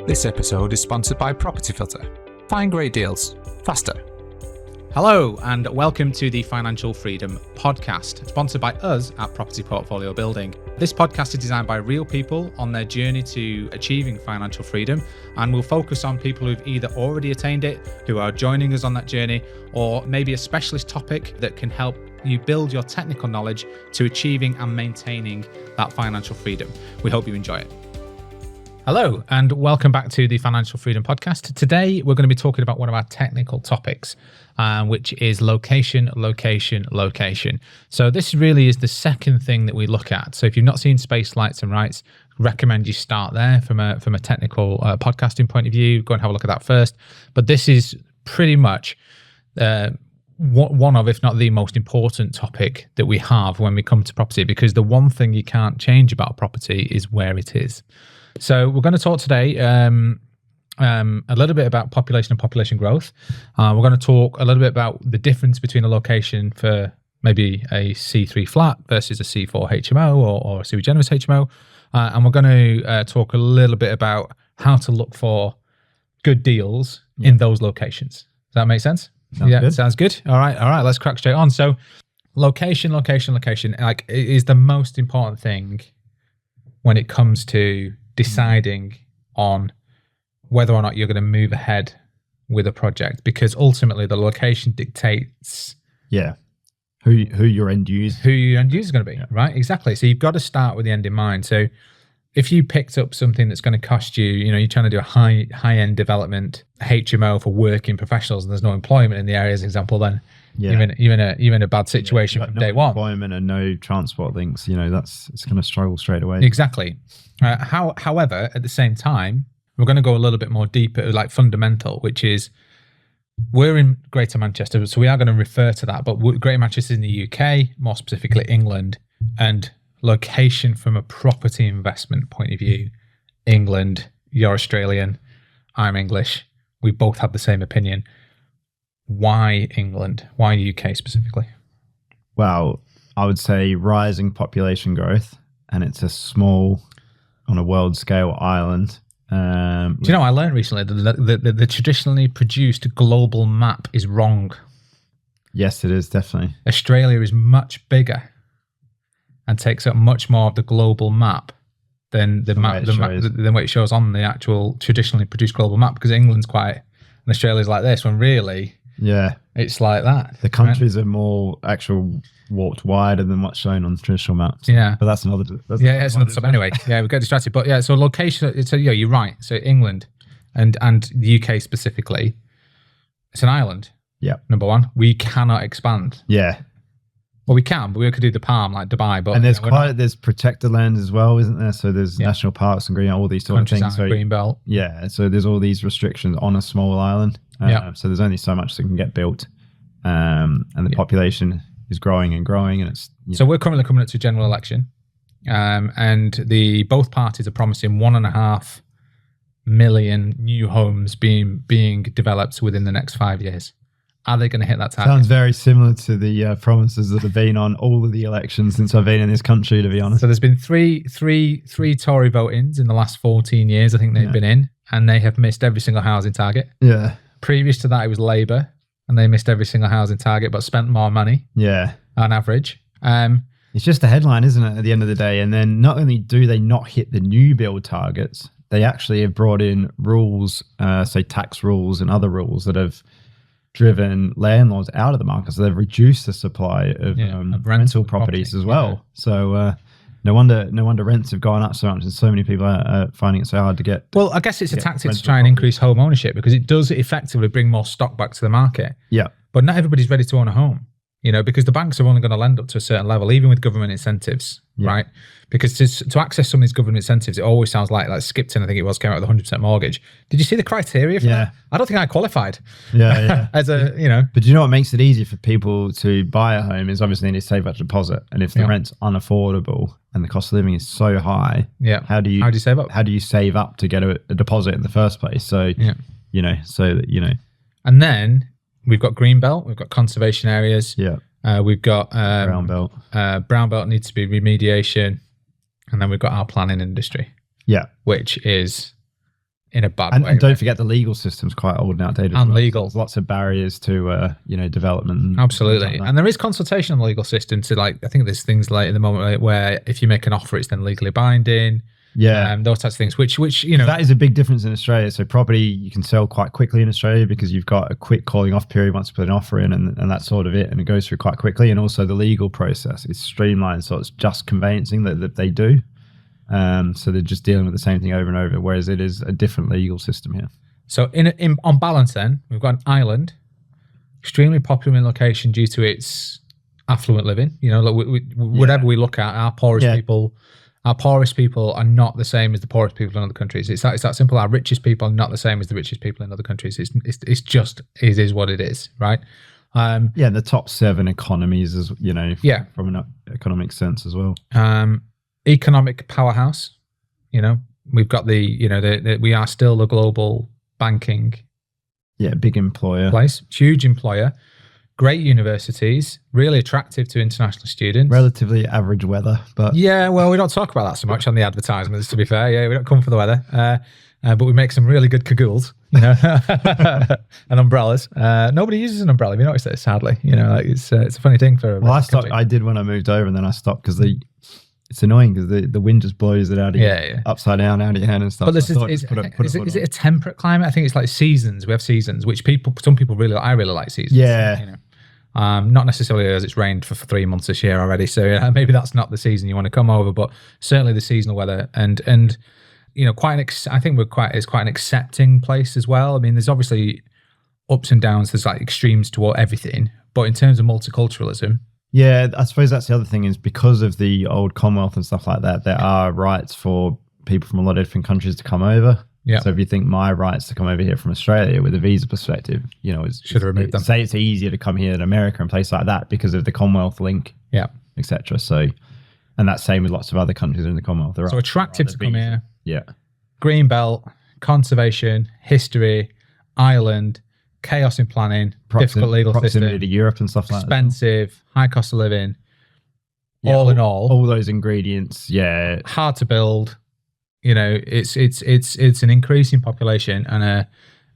This episode is sponsored by Property Filter. Find great deals faster. Hello and welcome to the Financial Freedom Podcast, sponsored by us at Property Portfolio Building. This podcast is designed by real people on their journey to achieving financial freedom, and we'll focus on people who've either already attained it, who are joining us on that journey, or maybe a specialist topic that can help you build your technical knowledge to achieving and maintaining that financial freedom. We hope you enjoy it. Hello, and welcome back to the Financial Freedom Podcast. Today, we're going to be talking about one of our technical topics, which is location. So this really is the second thing that we look at. So if you've not seen Space, Lights and Rights, recommend you start there from a technical podcasting point of view. Go and have a look at that first. But this is pretty much one of, if not the most important topic that we have when we come to property, because the one thing you can't change about property is where it is. So we're going to talk today a little bit about population and population growth. We're going to talk a little bit about the difference between a location for maybe a C3 flat versus a C4 HMO or a sui generis HMO. And we're going to talk a little bit about how to look for good deals in those locations. Does that make sense? Good. Sounds good. All right. Let's crack straight on. So location, like, it is the most important thing when it comes to deciding on whether or not you're going to move ahead with a project, because ultimately the location dictates who your end user is going to be, right? Exactly. So you've got to start with the end in mind. So if you picked up something that's going to cost you, you're trying to do a high-end development HMO for working professionals and there's no employment in the area, as an example, then even a bad situation from day one. Employment and no transport links, it's going to struggle straight away. Exactly. However, at the same time, we're going to go a little bit more deeper, like fundamental, which is we're in Greater Manchester, so we are going to refer to that. But Greater Manchester is in the UK, more specifically England, and location from a property investment point of view, England. You're Australian, I'm English. We both have the same opinion. Why England? Why UK specifically? Well, I would say rising population growth, and it's a small, on a world scale, island. Do you know, I learned recently that the traditionally produced global map is wrong. Yes, it is, definitely. Australia is much bigger and takes up much more of the global map than than what it shows on the actual traditionally produced global map, because England's quite, and Australia's like this, when really it's like that. The countries are more actual warped wider than what's shown on traditional maps. Yeah. But that's another... it's another stuff. Anyway, we get distracted. But so location, so you're right. So England and the UK specifically, it's an island. Yeah. Number one, we cannot expand. Yeah. Well, we can, but we could do the palm like Dubai. But and there's protected land as well, isn't there? So there's national parks and green, all these sort of things. So green belt. Yeah. So there's all these restrictions on a small island. So there's only so much that can get built, and the population is growing, and it's. So we're currently coming up to a general election, and both parties are promising 1.5 million new homes being developed within the next 5 years. Are they going to hit that target? Sounds very similar to the promises that have been on all of the elections since I've been in this country, to be honest. So there's been three Tory vote-ins in the last 14 years, I think they've been in, and they have missed every single housing target. Yeah. Previous to that, it was Labour, and they missed every single housing target, but spent more money. Yeah. On average. It's just a headline, isn't it, at the end of the day? And then not only do they not hit the new build targets, they actually have brought in rules, say tax rules and other rules that have driven landlords out of the market. So they've reduced the supply of rental properties as well. Yeah. So no wonder rents have gone up so much, and so many people are finding it so hard to get. Well, I guess it's a tactic to try and increase home ownership, because it does effectively bring more stock back to the market. Yeah. But not everybody's ready to own a home, because the banks are only going to lend up to a certain level, even with government incentives, right? Because to access some of these government incentives, it always sounds like Skipton, I think it was, came out with a 100% mortgage. Did you see the criteria for that? I don't think I qualified. Yeah. As a, But do you know what makes it easier for people to buy a home is obviously they need to save up a deposit. And if the rent's unaffordable and the cost of living is so high, how do you save up? How do you save up to get a deposit in the first place? So, And then we've got green belt, we've got conservation areas. Yeah. We've got brown belt. Brown belt needs to be remediation. And then we've got our planning industry. Yeah. Which is in a bad And, way. and don't forget the legal system's quite old and outdated. And as well. legal. There's lots of barriers to development. And Absolutely. things like that. And there is consultation on the legal system to I think there's things like in the moment where if you make an offer, it's then legally binding. Yeah. Those types of things, which that is a big difference in Australia. So property you can sell quite quickly in Australia because you've got a quick calling off period once you put an offer in, and that's sort of it, and it goes through quite quickly. And also the legal process is streamlined, so it's just conveyancing that they do. So they're just dealing with the same thing over and over, whereas it is a different legal system here. So on balance, then we've got an island, extremely popular in location due to its affluent living. Whatever we look at, our poorest people are not the same as the poorest people in other countries. It's that simple. Our richest people are not the same as the richest people in other countries. It's just it is what it is, right? The top 7 economies, as from an economic sense as well. Economic powerhouse. We've got we are still the global banking. Yeah, big employer. Place, huge employer. Great universities, really attractive to international students. Relatively average weather, but yeah, well, we don't talk about that so much on the advertisements. To be fair, yeah, we don't come for the weather, but we make some really good cagoules, and umbrellas. Nobody uses an umbrella. You notice that, sadly. It's a funny thing for. Well, I did when I moved over, and then I stopped because it's annoying because the wind just blows it out of upside down out of your hand and stuff. But is it a temperate climate? I think it's like seasons. We have seasons, which some people really like. I really like seasons. Yeah. Not necessarily as it's rained for 3 months this year already, so maybe that's not the season you want to come over, but certainly the seasonal weather and I think it's quite an accepting place as well. I mean, there's obviously ups and downs. There's extremes toward everything, but in terms of multiculturalism. Yeah, I suppose that's the other thing is because of the old Commonwealth and stuff like that, there are rights for people from a lot of different countries to come over. Yeah. So if you think my rights to come over here from Australia with a visa perspective, should have removed them. Say it's easier to come here than America and places like that because of the Commonwealth link, etc. So, and that's same with lots of other countries in the Commonwealth. So attractive to come here. Yeah. Green belt, conservation, history, island, chaos in planning, difficult legal proximity system, to Europe and stuff like that. Expensive, high cost of living. Yeah, all in all, those ingredients, hard to build. It's an increasing population and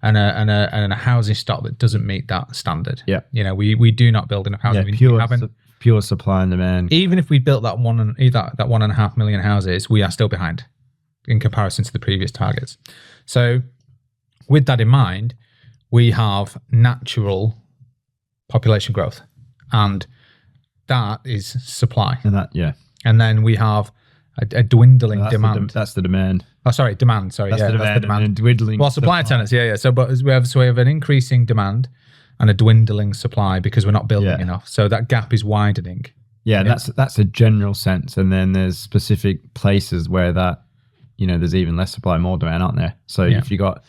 a housing stock that doesn't meet that standard. Yeah, we do not build enough housing. Pure supply and demand. Even if we built that 1.5 million houses, we are still behind in comparison to the previous targets. So, with that in mind, we have natural population growth, and that is supply. And then we have a dwindling demand. That's the demand. Oh, sorry, demand. Sorry, that's the demand. And dwindling. Well, supply tenants. Yeah. So, but we have an increasing demand and a dwindling supply because we're not building enough. So that gap is widening. Yeah, that's a general sense, and then there's specific places where that there's even less supply, more demand, aren't there? So if you got,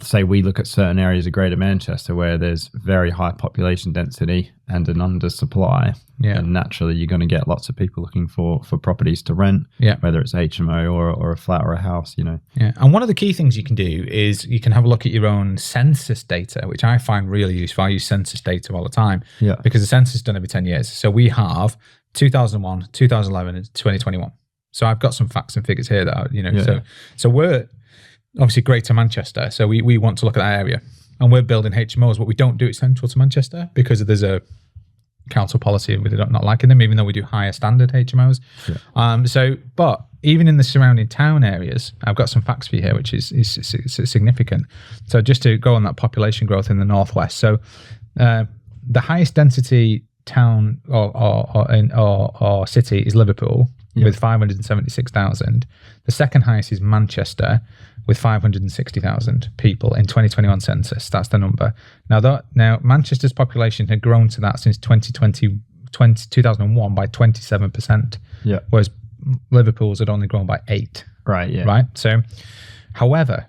say, we look at certain areas of Greater Manchester where there's very high population density and an undersupply, and naturally you're going to get lots of people looking for properties to rent, whether it's HMO or a flat or a house, Yeah, and one of the key things you can do is you can have a look at your own census data, which I find really useful. I use census data all the time because the census is done every 10 years. So we have 2001, 2011, and 2021. So I've got some facts and figures here that so we're obviously Greater Manchester, so we want to look at that area, and we're building HMOs, but we don't do it central to Manchester because there's a council policy with not liking them, even though we do higher standard HMOs. But even in the surrounding town areas, I've got some facts for you here, which is significant. So just to go on that population growth in the northwest, so the highest density town or city is Liverpool with 576,000. The second highest is Manchester with 560,000 people in 2021 census. That's the number. Now Manchester's population had grown to that since 2001 by 27%. Yeah. Whereas Liverpool's had only grown by 8%. Right. Yeah. Right. So, however,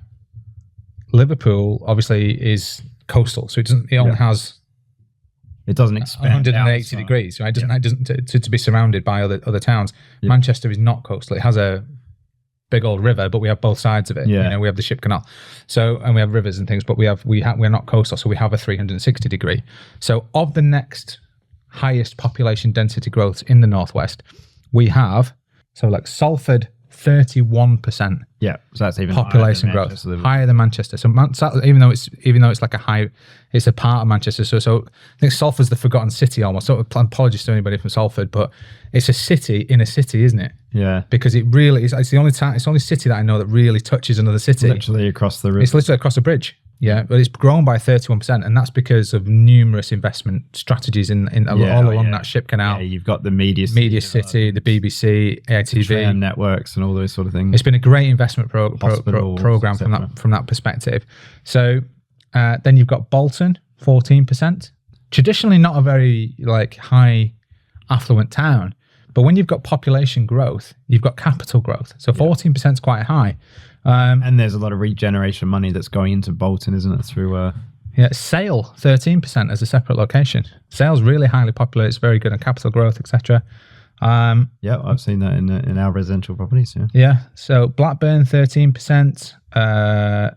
Liverpool obviously is coastal, so it only has. It doesn't expand 180 degrees, right? It doesn't to be surrounded by other towns. Yeah. Manchester is not coastal. It has a big old river, but we have both sides of it. Yeah. We have the Ship Canal, and we have rivers and things, but we're not coastal, so we have a 360 degree. So of the next highest population density growth in the northwest, we have like Salford, 31%. Yeah, so that's even population growth, higher than Manchester. So even though it's like it's a part of Manchester. So I think Salford's the forgotten city almost. So apologies to anybody from Salford, but it's a city in a city, isn't it? Yeah, because it really is. It's the only city that I know that really touches another city. Literally across the river. It's literally across a bridge. Yeah, but it's grown by 31%, and that's because of numerous investment strategies in all along that ship canal. Yeah, you've got the media city, the BBC, AITV, tram networks, and all those sort of things. It's been a great investment program from that perspective. So then you've got Bolton, 14%. Traditionally, not a very high affluent town, but when you've got population growth, you've got capital growth. So 14% is quite high. And there's a lot of regeneration money that's going into Bolton, isn't it? Through Sale, 13% as a separate location. Sale's really highly popular. It's very good on capital growth, etc. I've seen that in our residential properties. Yeah. So Blackburn, 13%.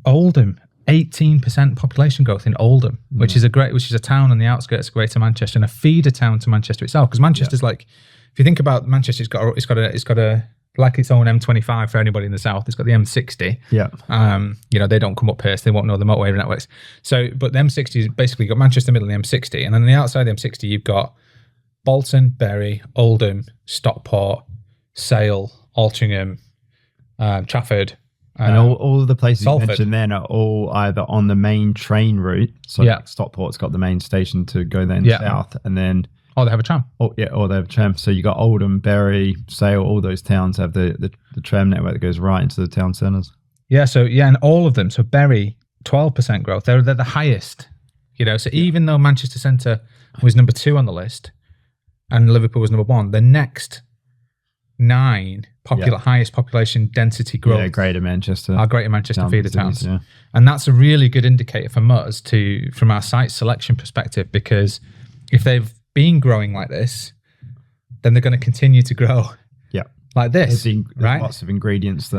Oldham, 18% population growth in Oldham, which is a town on the outskirts of Greater Manchester and a feeder town to Manchester itself. Because Manchester's if you think about Manchester, it's got a like its own M25 for anybody in the south. It's got the M60. Yeah. They don't come up here, so they won't know the motorway networks. So, but the M60 is basically got Manchester Middle and the M60, and then on the outside of the M60, you've got Bolton, Bury, Oldham, Stockport, Sale, Altrincham, Trafford. And all of the places Salford. you mentioned then are all either on the main train route. So Stockport's got the main station to go then south, and then they have a tram. Or they have a tram. So you got Oldham, Bury, Sale, all those towns have the tram network that goes right into the town centres. Yeah, and all of them. So Bury, 12% growth. They're the highest. So even though Manchester Centre was number 2 on the list and Liverpool was number 1, the next 9 highest population density growth. Yeah, Greater Manchester. Our Greater Manchester feeder towns. Yeah. And that's a really good indicator from us from our site selection perspective, because if they've been growing like this, then they're going to continue to grow like this, right? Lots of ingredients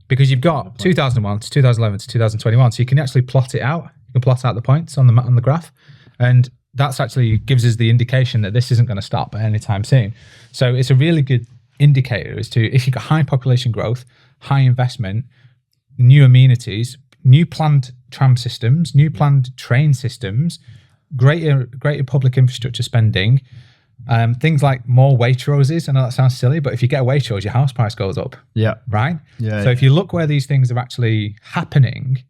because you've got 2001 to 2011 to 2021, so you can actually plot it out. You can plot out the points on the graph, and that's actually gives us the indication that this isn't going to stop anytime soon. So it's a really good indicator as to if you've got high population growth, high investment, new amenities, new planned tram systems, new planned train systems, greater public infrastructure spending, things like more Waitroses. I know that sounds silly, but if you get a Waitrose, your house price goes up. Yeah. Right? Yeah. So if you look where these things are actually happening,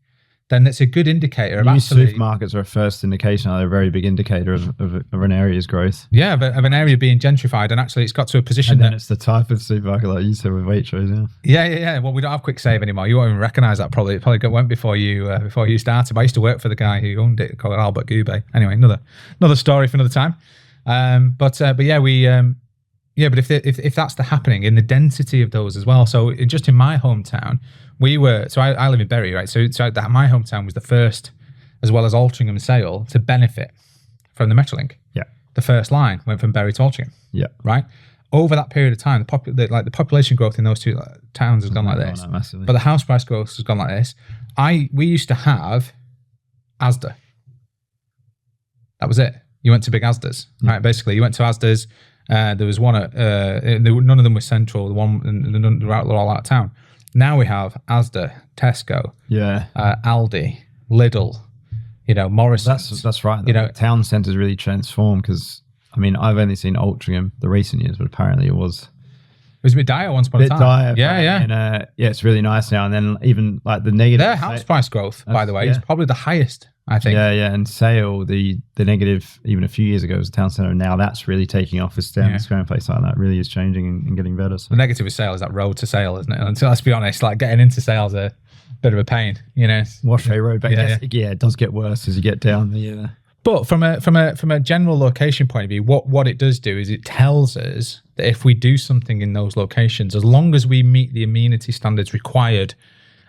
then it's a good indicator of supermarkets are a first indication. They're a very big indicator of an area's growth. Yeah, of an area being gentrified, and actually it's got to a position and then it's the type of supermarket like you said with Waitrose. Yeah. Well, we don't have Quick Save anymore. You won't even recognise that probably. It probably went before you started. But I used to work for the guy who owned it, called Albert Goubet. Anyway, another story for another time. But if that's the happening in the density of those as well. So just in my hometown, I live in Bury, right? So my hometown was the first, as well as Altrincham and Sale, to benefit from the Metrolink. Yeah. The first line went from Bury to Altrincham. Yeah. Right. Over that period of time, the population growth in those two towns has gone like this, but the house price growth has gone like this. We used to have Asda. That was it. You went to big Asda's, right? Basically, you went to Asda's. There was one none of them were central. They were all out of town. Now we have Asda, Tesco, Aldi, Lidl, Morrison's. That's right. The town centre's really transformed, because I've only seen Altrincham the recent years, but apparently it was a bit dire once upon a time. And it's really nice now. And then even like the negative, their house price growth, by the way, is probably the highest, I think. Yeah. And Sale, the negative even a few years ago was a town centre. Now that's really taking off. As down square place like that really is changing and getting better. So. The negative with Sale is that road to Sale, isn't it? And so let's be honest, like getting into Sale's a bit of a pain, Washway Road, but it does get worse as you get down the. But from a general location point of view, what it does do is it tells us that if we do something in those locations, as long as we meet the amenity standards required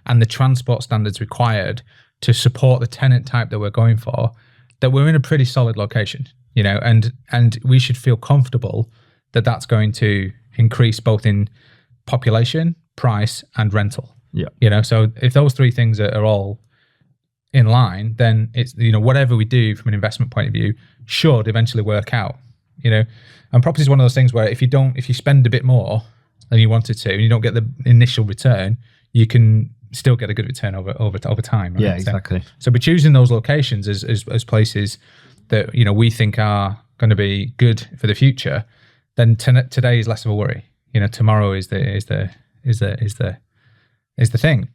and the transport standards required to support the tenant type that we're going for, that we're in a pretty solid location, and we should feel comfortable that that's going to increase both in population, price, and rental. Yeah. So if those three things are all in line, then it's, whatever we do from an investment point of view should eventually work out, and property is one of those things where if you spend a bit more and you wanted to, and you don't get the initial return, you can still get a good return over time. Right? Yeah, exactly. So we're choosing those locations as places that, you know, we think are going to be good for the future. Then today is less of a worry. You know, tomorrow is the thing.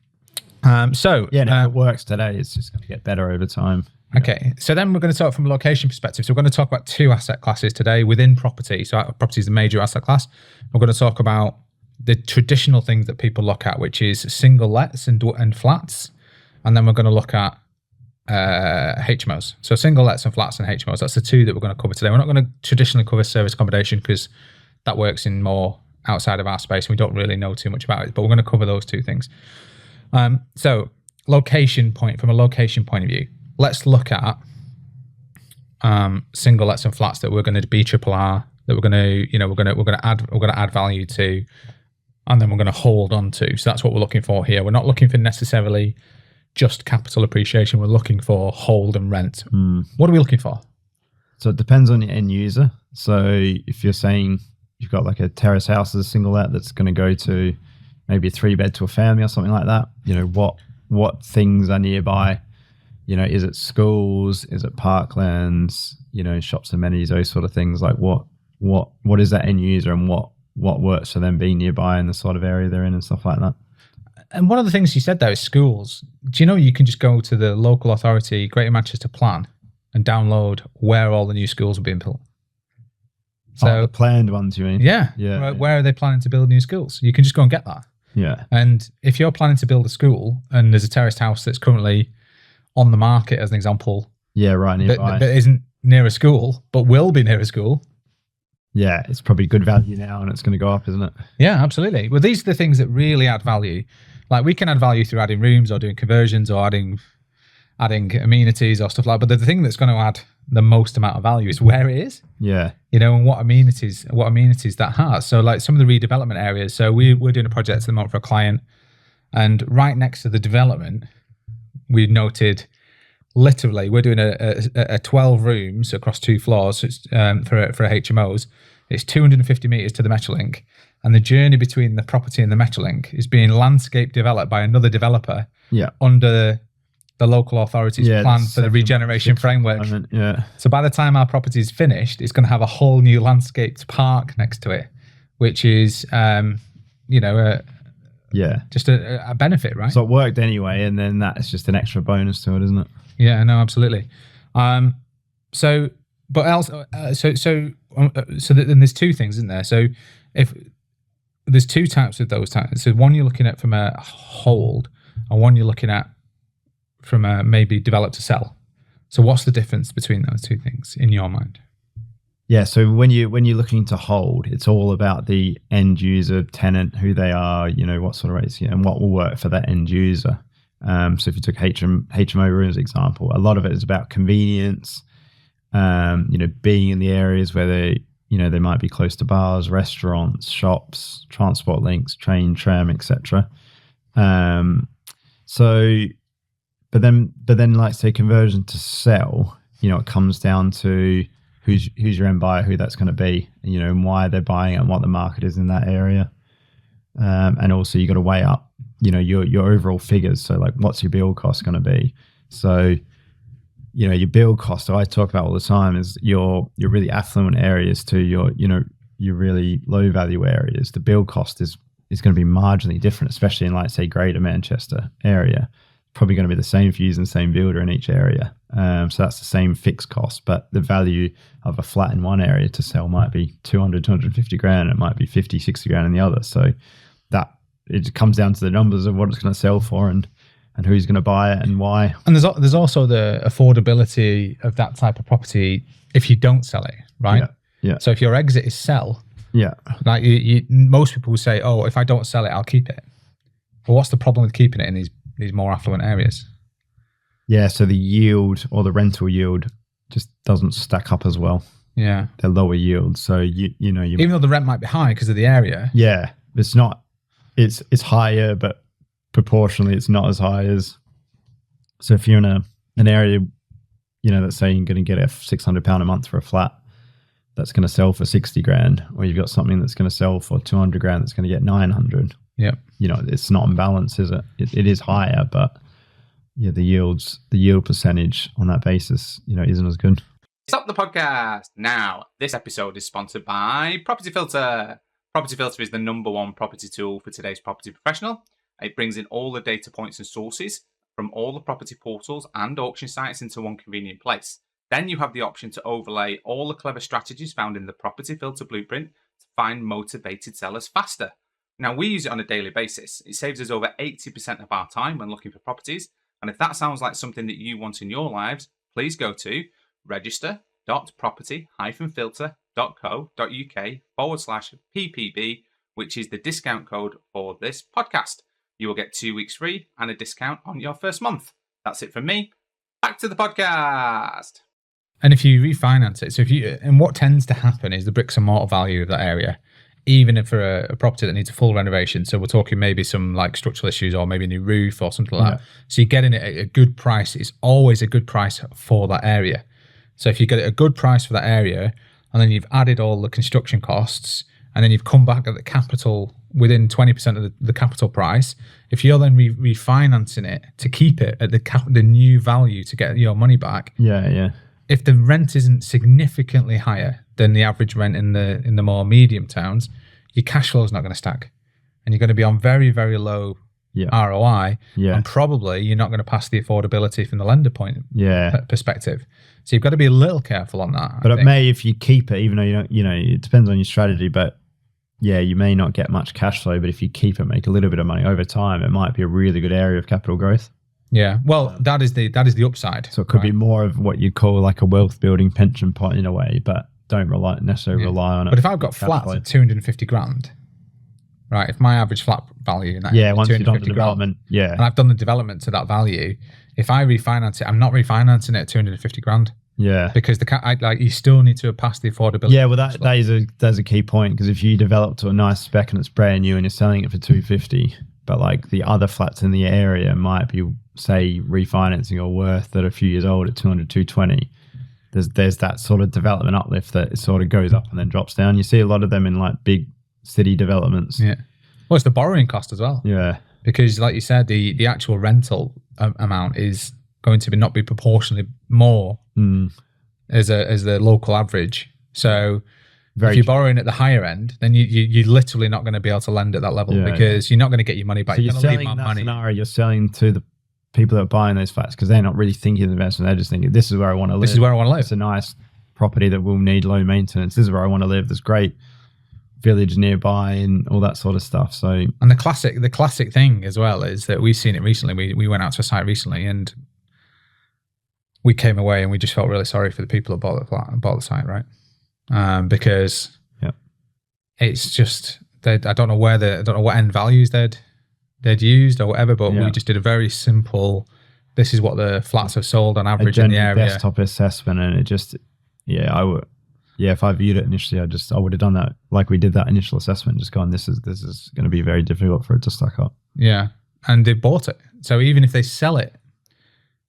So yeah, and if it works today, it's just going to get better over time. Okay, so then we're going to talk from a location perspective. So we're going to talk about two asset classes today within property. So property is a major asset class. We're going to talk about the traditional things that people look at, which is single lets and flats. And then we're going to look at HMOs. So single lets and flats and HMOs. That's the two that we're going to cover today. We're not going to traditionally cover service accommodation because that works in more outside of our space and we don't really know too much about it. But we're going to cover those two things. So from a location point of view, let's look at single lets and flats that we're going to be triple R, that we're going to add value to, and then we're going to hold on to. So that's what we're looking for here. We're not looking for necessarily just capital appreciation. We're looking for hold and rent. What are we looking for? So it depends on your end user. So if you're saying you've got like a terrace house as a single let that's going to go to maybe a 3-bed to a family or something like that, you know, what things are nearby? You know, is it schools? Is it parklands? You know, shops, amenities, those sort of things. Like what is that end user and what works for them being nearby in the sort of area they're in and stuff like that. And one of the things you said there is schools. Do you know you can just go to the local authority, Greater Manchester Plan, and download where all the new schools are being built? So the planned ones, you mean? Yeah. Yeah. Where are they planning to build new schools? You can just go and get that. Yeah. And if you're planning to build a school and there's a terraced house that's currently on the market, as an example, yeah, right nearby, that isn't near a school, but will be near a school. Yeah, it's probably good value now and it's going to go up, isn't it? Yeah, absolutely. Well, these are the things that really add value. Like we can add value through adding rooms or doing conversions or adding amenities or stuff like that. But the thing that's going to add the most amount of value is where it is. Yeah. You know, and what amenities that has. So like some of the redevelopment areas. So we're doing a project at the moment for a client, and right next to the development, we noted literally we're doing a 12 rooms across 2 floors for HMOs. It's 250 meters to the Metrolink, and the journey between the property and the Metrolink is being landscape developed by another developer. Yeah. Under the local authority's plan for the regeneration framework. Yeah. So by the time our property is finished, it's going to have a whole new landscaped park next to it, which is, just a benefit, right? So it worked anyway, and then that's just an extra bonus to it, isn't it? Yeah, no, absolutely. Then there's two things, isn't there? So if there's two types of those types. So one you're looking at from a hold, and one you're looking at from a maybe develop to sell. So what's the difference between those two things in your mind? Yeah, so when you're looking to hold, it's all about the end user, tenant, who they are, you know, what sort of rates, and what will work for that end user. So if you took HMO room as an example, a lot of it is about convenience, being in the areas where they might be close to bars, restaurants, shops, transport links, train, tram, etc. But then like say conversion to sell, it comes down to who's your end buyer, who that's going to be, and why they're buying it and what the market is in that area. And also you got to weigh up, your overall figures. So like, what's your build cost going to be? So, your build cost, I talk about all the time, is your really affluent areas to your really low value areas. The build cost is going to be marginally different, especially in like say Greater Manchester area. Probably going to be the same for using the same builder in each area. So that's the same fixed cost, but the value of a flat in one area to sell might be 200, 250 grand. It might be 50, 60 grand in the other. So that it comes down to the numbers of what it's going to sell for and who's going to buy it and why. And there's also the affordability of that type of property if you don't sell it, right? Yeah. So if your exit is sell, yeah, like most people will say, oh, if I don't sell it, I'll keep it. But what's the problem with keeping it in these more affluent areas? Yeah, so the yield or the rental yield just doesn't stack up as well. Yeah, they're lower yield. So even though the rent might be high because of the area. Yeah, it's not. It's higher, but proportionally, it's not as high as. So if you're in an area, let's say you're going to get a £600 a month for a flat, that's going to sell for 60 grand, or you've got something that's going to sell for 200 grand that's going to get 900. Yeah. It's not in balance, is it? It is higher, but yeah, the yield percentage on that basis, isn't as good. Stop the podcast now. This episode is sponsored by Property Filter. Property Filter is the #1 property tool for today's property professional. It brings in all the data points and sources from all the property portals and auction sites into one convenient place. Then you have the option to overlay all the clever strategies found in the Property Filter blueprint to find motivated sellers faster. Now, we use it on a daily basis. It saves us over 80% of our time when looking for properties. And if that sounds like something that you want in your lives, please go to register.property-filter.co.uk/PPB, which is the discount code for this podcast. You will get 2 weeks free and a discount on your first month. That's it from me. Back to the podcast. And if you refinance it, and what tends to happen is the bricks and mortar value of that area, even if for a property that needs a full renovation, so we're talking maybe some like structural issues or maybe a new roof or something like that. So you're getting it at a good price. It's always a good price for that area. So if you get it a good price for that area, and then you've added all the construction costs, and then you've come back at the capital within 20% of the capital price, if you're then refinancing it to keep it at the new value to get your money back, if the rent isn't significantly higher than the average rent in the more medium towns, your cash flow is not going to stack, and you're going to be on very, very low ROI, and probably you're not going to pass the affordability from the lender point perspective. So you've got to be a little careful on that. But it may, if you keep it, even though you don't, it depends on your strategy, but you may not get much cash flow, but if you keep it, make a little bit of money over time, it might be a really good area of capital growth. Yeah, well, that is the upside. So it could be more of what you'd call like a wealth building pension pot in a way, but don't necessarily rely on it. But if I've got flats at 250 grand, right? If my average flat value in that once you've done the development, and I've done the development to that value, if I refinance it, I'm not refinancing it at 250 grand. Yeah, because you still need to pass the affordability. Yeah, well, that's a key point, because if you develop to a nice spec and it's brand new and you're selling it for 250, but like the other flats in the area might be, say, refinancing or worth that are a few years old at 200, 220. There's that sort of development uplift that it sort of goes up and then drops down. You see a lot of them in like big city developments. Yeah. Well, it's the borrowing cost as well. Yeah. Because like you said, the actual rental amount is going to not be proportionally more as the local average. So if you're borrowing at the higher end, then you're literally not going to be able to lend at that level because you're not going to get your money back. So you're selling that scenario, you're selling to the people that are buying those flats because they're not really thinking of investment. They're just thinking, this is where I want to live. This is where I want to live. It's a nice property that will need low maintenance. This is where I want to live. There's great village nearby and all that sort of stuff. So, and the classic thing as well is that we've seen it recently. We went out to a site recently and we came away and we just felt really sorry for the people that bought the flat and bought the site, right? Because it's just I don't know what end values they'd used or whatever, but we just did a very simple. This is what the flats have sold on average in the area. Desktop assessment, and it just if I viewed it initially, I would have done that like we did that initial assessment, just gone, this is going to be very difficult for it to stack up. Yeah, and they bought it. So even if they sell it,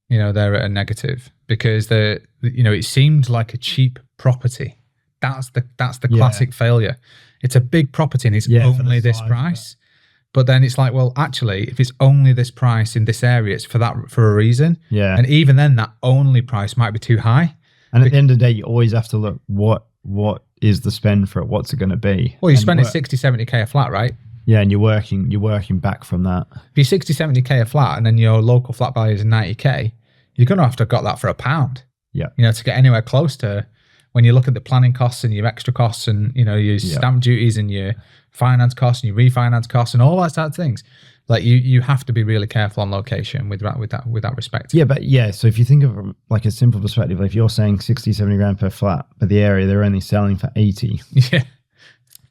they're at a negative because it seemed like a cheap property. That's the classic failure. It's a big property and it's only this price. But then it's like, well, actually, if it's only this price in this area, it's for a reason. Yeah. And even then, that only price might be too high. And at the end of the day, you always have to look, what is the spend for it? What's it going to be? Well, you're spending 60, 70k a flat, right? Yeah, and you're working back from that. If you're 60, 70k a flat and then your local flat value is 90k, you're going to have got that for £1. Yeah. To get anywhere close to when you look at the planning costs and your extra costs and, your stamp duties and your finance costs and your refinance costs and all that sort of things. Like you have to be really careful on location with that respect. Yeah, but so if you think of like a simple perspective, if you're saying 60, 70 grand per flat, but the area they're only selling for 80. Yeah.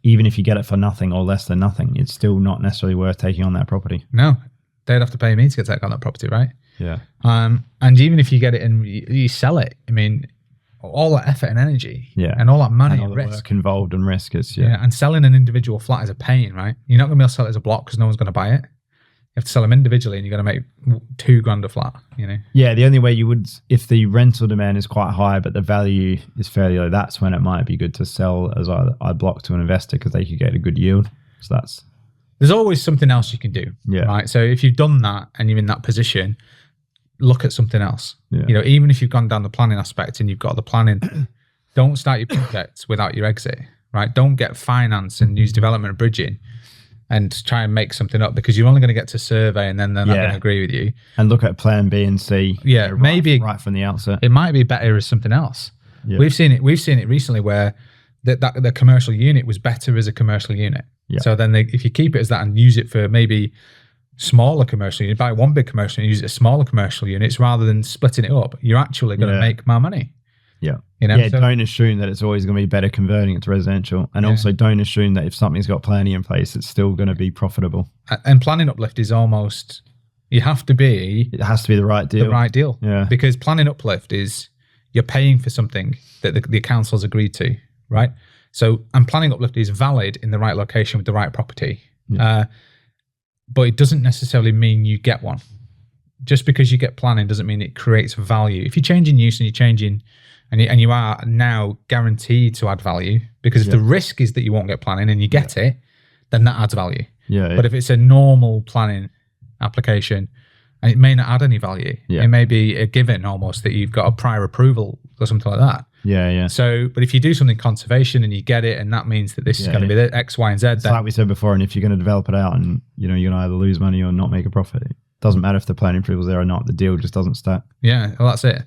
Even if you get it for nothing or less than nothing, it's still not necessarily worth taking on that property. No, they'd have to pay me to take on that property, right? Yeah. And even if you get it and you sell it, I mean, all that effort and energy, and all that money and all and the risk work involved and risk is and selling an individual flat is a pain, right? You're not going to be able to sell it as a block because no one's going to buy it. have to sell them individually, and you're going to make $2,000 a flat. Yeah, the only way you would, if the rental demand is quite high but the value is fairly low, that's when it might be good to sell as I block to an investor because they could get a good yield. So there's always something else you can do. Yeah. Right. So if you've done that and you're in that position, look at something else. Yeah. Even if you've gone down the planning aspect and you've got the planning, don't start your project without your exit. Right. Don't get finance and use development and bridging and try and make something up, because you're only going to get to survey and then they're not going to agree with you. And look at plan B and C. Yeah, maybe right from the outset. It might be better as something else. Yeah. We've seen it recently where the commercial unit was better as a commercial unit. Yeah. So then if you keep it as that and use it for maybe smaller commercial unit, buy one big commercial and use it as smaller commercial units rather than splitting it up, you're actually going to make more money. Yeah. Don't assume that it's always going to be better converting it to residential. And also don't assume that if something's got planning in place, it's still going to be profitable. And planning uplift is almost, it has to be the right deal. The right deal. Yeah. Because planning uplift is, you're paying for something that the council's agreed to, right? So, and planning uplift is valid in the right location with the right property. Yeah. But it doesn't necessarily mean you get one. Just because you get planning doesn't mean it creates value. If you're changing use and you're changing, and you are now guaranteed to add value, because if the risk is that you won't get planning and you get it, then that adds value. Yeah. But if it's a normal planning application and it may not add any value, it may be a given almost that you've got a prior approval or something like that. Yeah. So, but if you do something conservation and you get it, and that means that this is going to be the X, Y, and Z, then, like we said before, and if you're going to develop it out and you're going to either lose money or not make a profit, it doesn't matter if the planning approval's there or not. The deal just doesn't stack. Yeah, well, that's it.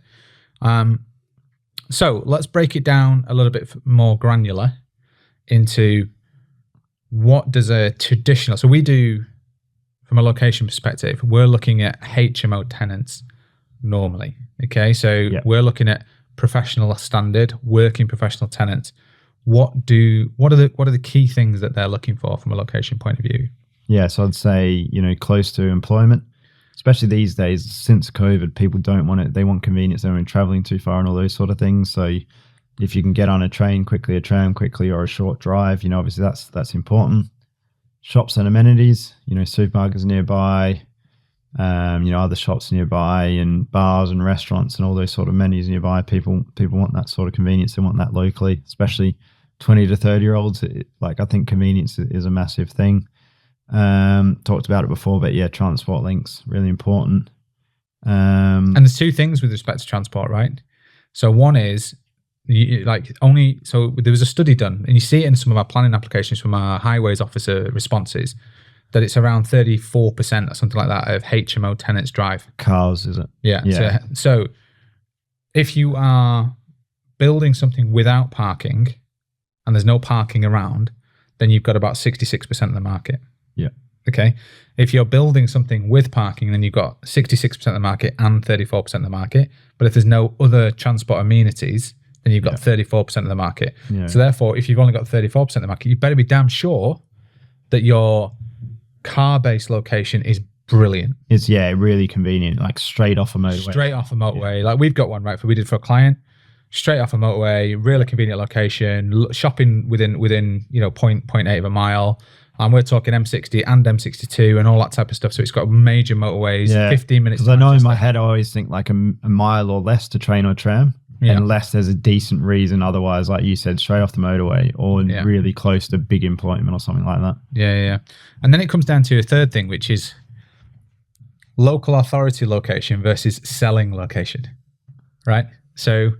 So let's break it down a little bit more granular into what does a traditional, so we do, from a location perspective, we're looking at HMO tenants normally. Okay, so we're looking at professional standard, working professional tenants. What are the key things that they're looking for from a location point of view? Yeah, so I'd say, close to employment. Especially these days, since COVID, people don't want it. They want convenience. They don't want traveling too far and all those sort of things. So if you can get on a train quickly, a tram quickly, or a short drive, obviously that's important. Shops and amenities, supermarkets nearby, other shops nearby, and bars and restaurants and all those sort of amenities nearby. People want that sort of convenience. They want that locally, especially 20 to 30-year-olds. I think convenience is a massive thing. Talked about it before, but transport links, really important. And there's two things with respect to transport, right? So one is so there was a study done, and you see it in some of our planning applications from our highways officer responses, that it's around 34% or something like that of HMO tenants drive. Cars, is it? Yeah. So if you are building something without parking and there's no parking around, then you've got about 66% of the market. Yeah. Okay. If you're building something with parking, then you've got 66% of the market and 34% of the market. But if there's no other transport amenities, then you've got 34% of the market. Yeah. So therefore, if you've only got 34% of the market, you better be damn sure that your car-based location is brilliant. It's really convenient, like straight off a motorway. Straight off a motorway. Like we've got one, right? We did for a client. Straight off a motorway, really convenient location, shopping within 0.8 of a mile. And we're talking M60 and M62 and all that type of stuff. So it's got major motorways, 15 minutes. Because I know in my head, I always think like a mile or less to train or tram, unless there's a decent reason. Otherwise, like you said, straight off the motorway or really close to big employment or something like that. Yeah. And then it comes down to a third thing, which is local authority location versus selling location, right? So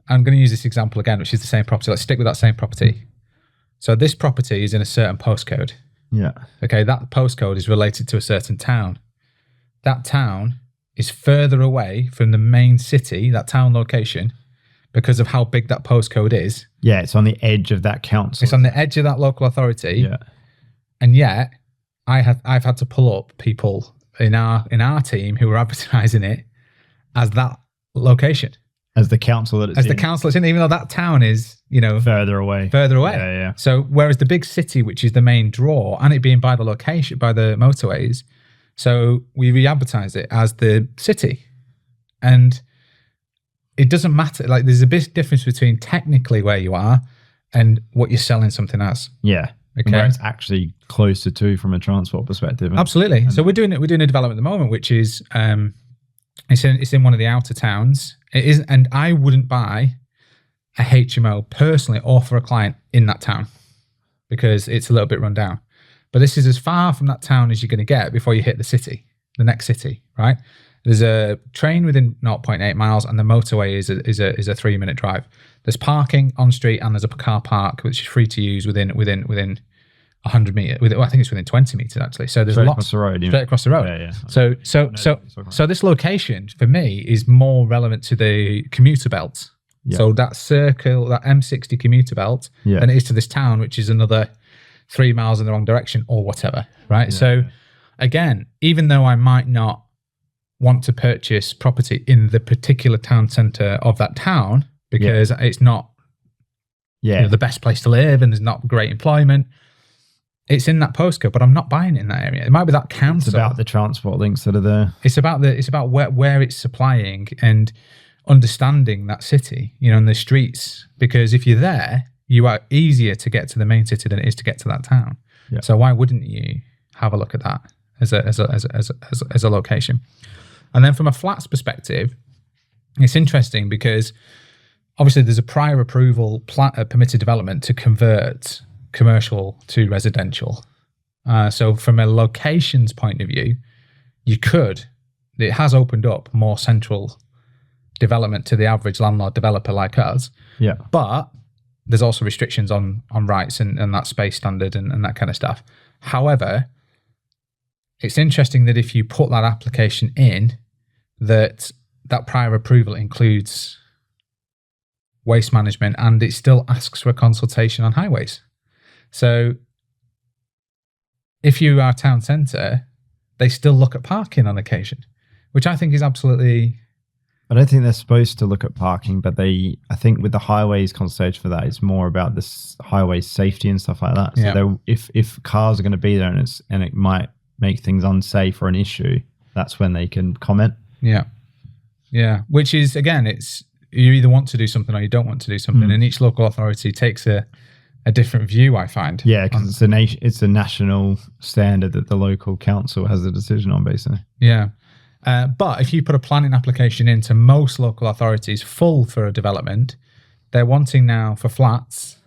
I'm going to use this example again, which is the same property. Let's stick with that same property. So this property is in a certain postcode. Yeah. Okay, that postcode is related to a certain town. That town is further away from the main city, that town location, because of how big that postcode is. Yeah, it's on the edge of that council. It's on the edge of that local authority. Yeah. And yet, I've had to pull up people in our team who are advertising it as that location. As the council that it's in. As the council it's in, even though that town is, further away. Yeah. So whereas the big city, which is the main draw, and it being by the location, by the motorways, so we re-advertise it as the city. And it doesn't matter. Like there's a big difference between technically where you are and what you're selling something as. Yeah. And where Okay. it's actually closer to from a transport perspective. Absolutely. So we're doing a development at the moment, which is it's in one of the outer towns. It is, and I wouldn't buy a HMO personally or for a client in that town because it's a little bit run down. But this is as far from that town as you're going to get before you hit the next city, right? There's a train within 0.8 miles, and the motorway is a 3-minute drive. There's parking on street, and there's a car park which is free to use within 100 meters. I think it's within 20 meters actually. So there's straight lots across the road. straight across the road. Yeah. So this location for me is more relevant to the commuter belt. Yeah. So that circle, that M60 commuter belt, than it is to this town, which is another 3 miles in the wrong direction or whatever, right? Yeah. So again, even though I might not want to purchase property in the particular town centre of that town because it's not the best place to live and there's not great employment, it's in that postcode, but I'm not buying it in that area. It might be that council. It's about the transport links that are there. It's about where it's supplying and understanding that city, and the streets. Because if you're there, you are easier to get to the main city than it is to get to that town. Yeah. So why wouldn't you have a look at that as a location? And then from a flats perspective, it's interesting because obviously there's a prior approval permitted development to convert commercial to residential. So from a locations point of view, it has opened up more central development to the average landlord developer like us. Yeah. But there's also restrictions on rights and that space standard and that kind of stuff. However, it's interesting that if you put that application in, that prior approval includes waste management, and it still asks for a consultation on highways. So if you are town centre, they still look at parking on occasion, which I think is absolutely... I don't think they're supposed to look at parking, but I think with the highways consultation for that, it's more about this highway safety and stuff like that. So if cars are going to be there and it might make things unsafe or an issue, that's when they can comment. Yeah. Yeah. Which is, again, it's you either want to do something or you don't want to do something. And each local authority takes a different view, I find. Yeah, because it's a national standard that the local council has a decision on, basically. Yeah. But if you put a planning application into most local authorities full for a development, they're wanting now for flats,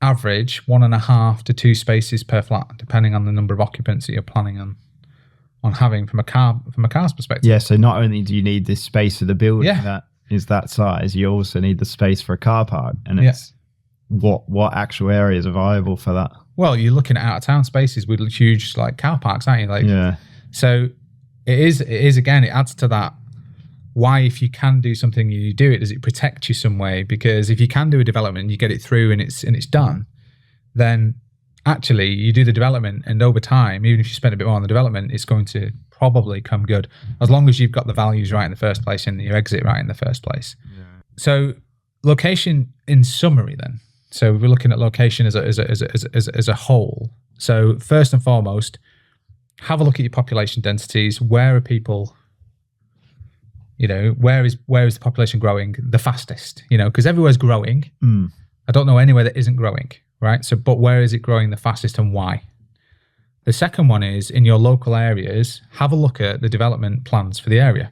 average 1.5 to 2 spaces per flat, depending on the number of occupants that you're planning on having from a car's perspective. Yeah, so not only do you need this space of the building that is that size, you also need the space for a car park. And it's what actual areas are viable for that? Well, you're looking at out-of-town spaces with huge car parks, aren't you? So it is again, it adds to that. Why, if you can do something, you do it. Does it protect you some way? Because if you can do a development, you get it through and it's done, then actually you do the development, and over time, even if you spend a bit more on the development, it's going to probably come good, as long as you've got the values right in the first place and your exit right in the first place. Yeah. So location in summary then. So we're looking at location as a whole. So first and foremost, have a look at your population densities. Where are people, where is the population growing the fastest? Because everywhere's growing. I don't know anywhere that isn't growing, right? So, but where is it growing the fastest and why? The second one is, in your local areas, have a look at the development plans for the area.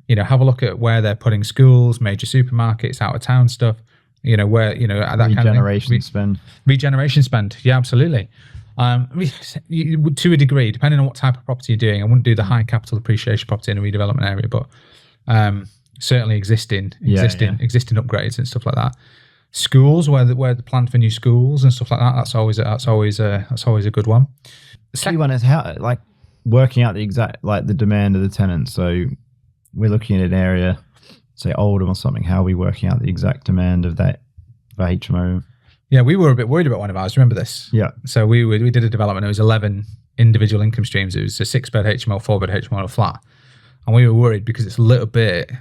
Have a look at where they're putting schools, major supermarkets, out of town stuff. Where that regeneration spend. Regeneration spend, yeah, absolutely. To a degree, depending on what type of property you're doing. I wouldn't do the high capital appreciation property in a redevelopment area, but certainly existing upgrades and stuff like that. Schools, where the plan for new schools and stuff like that. That's always a good one. The key one is how, working out the exact the demand of the tenant. So we're looking at an area, say Oldham or something. How are we working out the exact demand of that for HMO? Yeah, we were a bit worried about one of ours. Remember this? Yeah. So we did a development. It was 11 individual income streams. It was a 6-bed HMO, 4-bed HMO, and a flat. And we were worried because it's a little bit.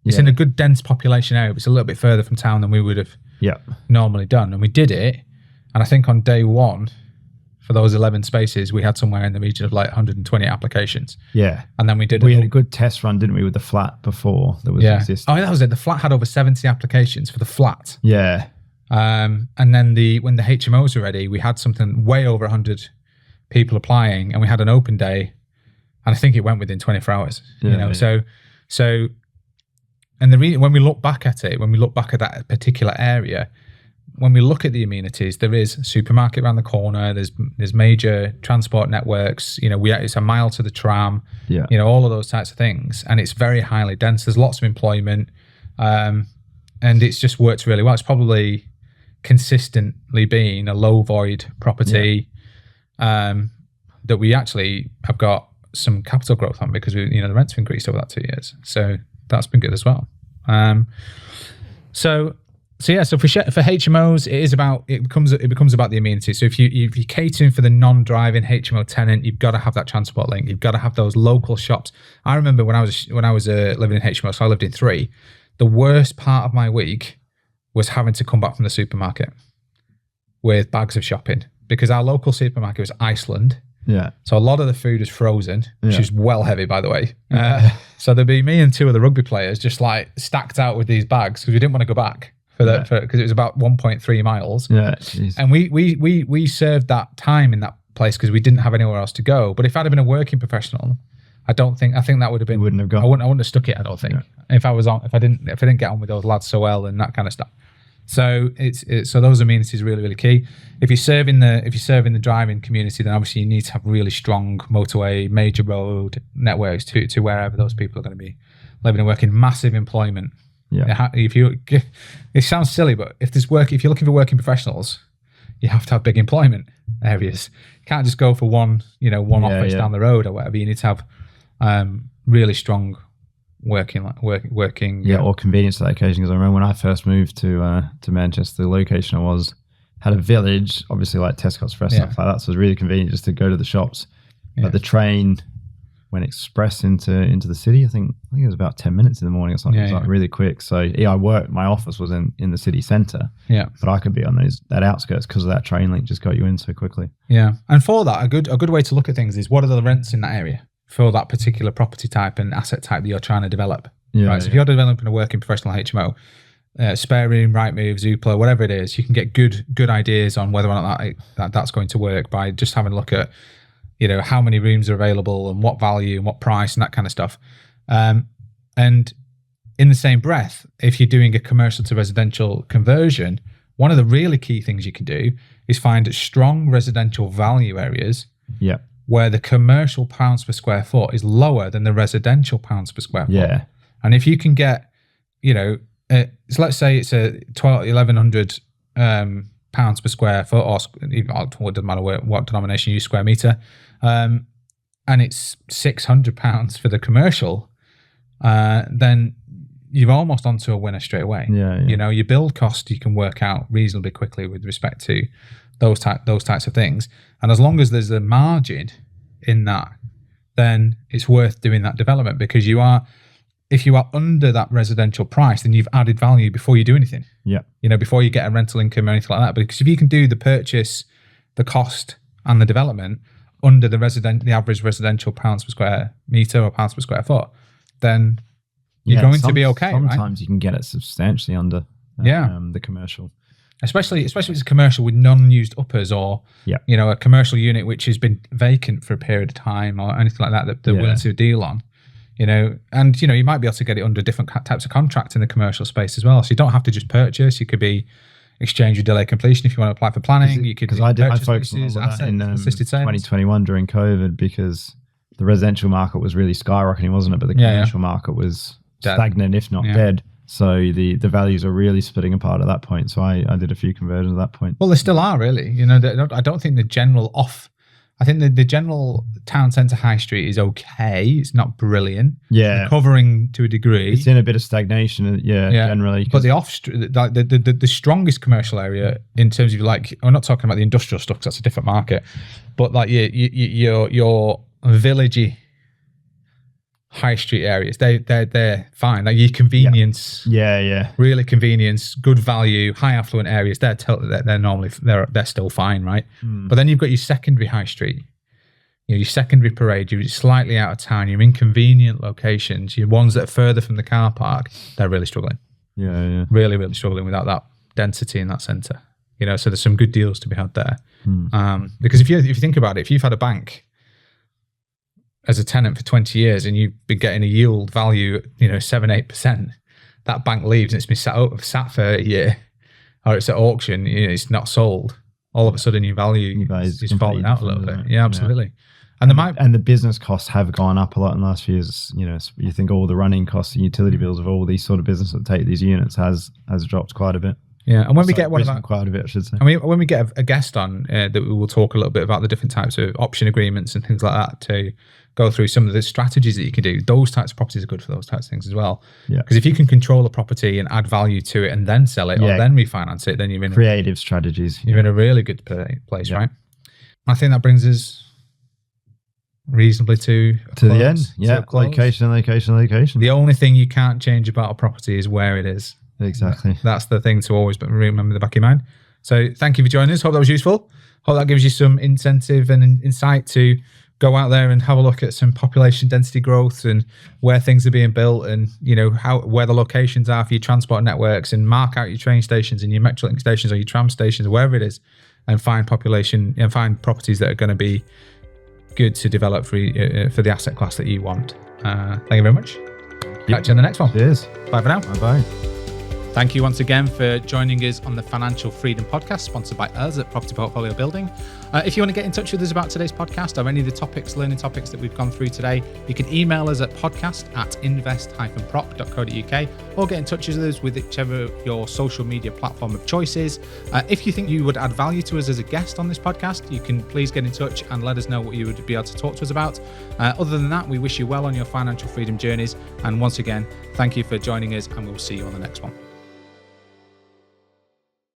It's in a good dense population area, but it's a little bit further from town than we would have normally done. And we did it, and I think on day one, for those 11 spaces, we had somewhere in the region of 120 applications. Yeah. And then we had a good test run, didn't we, with the flat before that was existing? Oh, that was it. The flat had over 70 applications for the flat. Yeah. And then when the HMOs were ready, we had something way over 100 people applying, and we had an open day, and I think it went within 24 hours. So, and when we look back at it, when we look back at that particular area, when we look at the amenities, there is a supermarket around the corner. There's major transport networks. It's a mile to the tram. Yeah. All of those types of things, and it's very highly dense. There's lots of employment, and it's just worked really well. It's probably consistently been a low void property that we actually have got some capital growth on because the rents have increased over that 2 years. So that's been good as well. So for HMOs, it becomes about the amenities. So if you're catering for the non-driving HMO tenant, you've got to have that transport link. You've got to have those local shops. I remember when I was living in HMO, so I lived in 3. The worst part of my week was having to come back from the supermarket with bags of shopping because our local supermarket was Iceland. Yeah. So a lot of the food is frozen, which is well heavy, by the way. So there'd be me and 2 of the rugby players just like stacked out with these bags because we didn't want to go back because it was about 1.3 miles. Yeah. Geez. And we served that time in that place because we didn't have anywhere else to go. But if I'd have been a working professional, I think that would have been. Wouldn't have gone. I wouldn't have stuck it. I don't think if I didn't get on with those lads so well and that kind of stuff. So so those amenities are really, really key. If you're serving the driving community, then obviously you need to have really strong motorway, major road networks to wherever those people are going to be living and working. Massive employment. Yeah. It sounds silly, but if you're looking for working professionals, you have to have big employment areas. You can't just go for one office down the road or whatever. You need to have really strong working or convenience to that occasion. Because I remember when I first moved to Manchester, the location I was had a village, obviously like Tesco Express stuff like that, so it was really convenient just to go to the shops. But the train went express into the city. I think it was about 10 minutes in the morning or something. It was like really quick. So my office was in the city centre. Yeah, but I could be on that outskirts because of that train link. Just got you in so quickly. Yeah, and for that, a good way to look at things is what are the rents in that area for that particular property type and asset type that you're trying to develop. Yeah, right? So if you're developing a working professional HMO, Spare Room, Rightmove, Zoopla, whatever it is, you can get good ideas on whether or not that's going to work by just having a look at how many rooms are available and what value and what price and that kind of stuff. And in the same breath, if you're doing a commercial to residential conversion, one of the really key things you can do is find strong residential value areas. Yeah. Where the commercial pounds per square foot is lower than the residential pounds per square foot. Yeah. And if you can get, so let's say it's a 1,100 pounds per square foot, or it doesn't matter what denomination you use, square meter, and it's £600 for the commercial, then you're almost onto a winner straight away. Yeah. Your build cost you can work out reasonably quickly with respect to those types of things. And as long as there's a margin in that, then it's worth doing that development because if you are under that residential price, then you've added value before you do anything. Yeah. Before you get a rental income or anything like that. Because if you can do the purchase, the cost and the development under the average residential pounds per square meter or pounds per square foot, then you're going to be okay. Sometimes you can get it substantially under the commercial. Especially if it's a commercial with non-used uppers or a commercial unit which has been vacant for a period of time or anything like that they're willing to deal on, and you might be able to get it under different types of contract in the commercial space as well. So you don't have to just purchase. You could be exchange or delay completion if you want to apply for planning. Because I focused on that in 2021 during COVID because the residential market was really skyrocketing, wasn't it? But the commercial market was stagnant, if not dead. So the values are really splitting apart at that point. So I did a few conversions at that point. Well, they still are really. I don't think the general I think the general town centre high street is okay. It's not brilliant. Yeah, recovering to a degree. It's in a bit of stagnation. Generally. But the strongest commercial area in terms of we're not talking about the industrial stuff because that's a different market. But your villagey high street areas, they're fine. Like your convenience, really convenience, good value, high affluent areas. They're normally they're still fine, right? But then you've got your secondary high street, your secondary parade. You're slightly out of town. You're in convenient locations. Your ones that are further from the car park. They're really struggling. Yeah. Really, really struggling without that density in that centre. So there's some good deals to be had there. Because if you think about it, if you've had a bank as a tenant for 20 years and you've been getting a yield value, 7-8%, that bank leaves and it's been sat for a year, or it's at auction, it's not sold. All of a sudden, your value is falling out a little bit. Yeah, absolutely. Yeah. And the business costs have gone up a lot in the last few years. You think all the running costs and utility bills of all these sort of businesses that take these units has dropped quite a bit. Yeah, and when we get quite a bit, I should say. I mean, when we get a guest on, that we will talk a little bit about the different types of option agreements and things like that to go through some of the strategies that you can do. Those types of properties are good for those types of things as well. Yeah. Because if you can control a property and add value to it and then sell it or then refinance it, then you're in creative strategies. You're in a really good place, right? I think that brings us reasonably to the end. Yeah, location. The only thing you can't change about a property is where it is. Exactly. That's the thing to always remember in the back of your mind. So thank you for joining us. Hope that was useful. Hope that gives you some incentive and insight to go out there and have a look at some population density growth and where things are being built and, where the locations are for your transport networks, and mark out your train stations and your Metrolink stations or your tram stations or wherever it is, and find properties that are going to be good to develop for the asset class that you want. Thank you very much. Catch you in the next one. Cheers. Bye for now. Bye-bye. Thank you once again for joining us on the Financial Freedom Podcast, sponsored by us at Property Portfolio Building. If you want to get in touch with us about today's podcast or any of the learning topics that we've gone through today, you can email us at podcast@invest-prop.co.uk or get in touch with us with whichever your social media platform of choice is. If you think you would add value to us as a guest on this podcast, you can please get in touch and let us know what you would be able to talk to us about. Other than that, we wish you well on your financial freedom journeys. And once again, thank you for joining us, and we'll see you on the next one.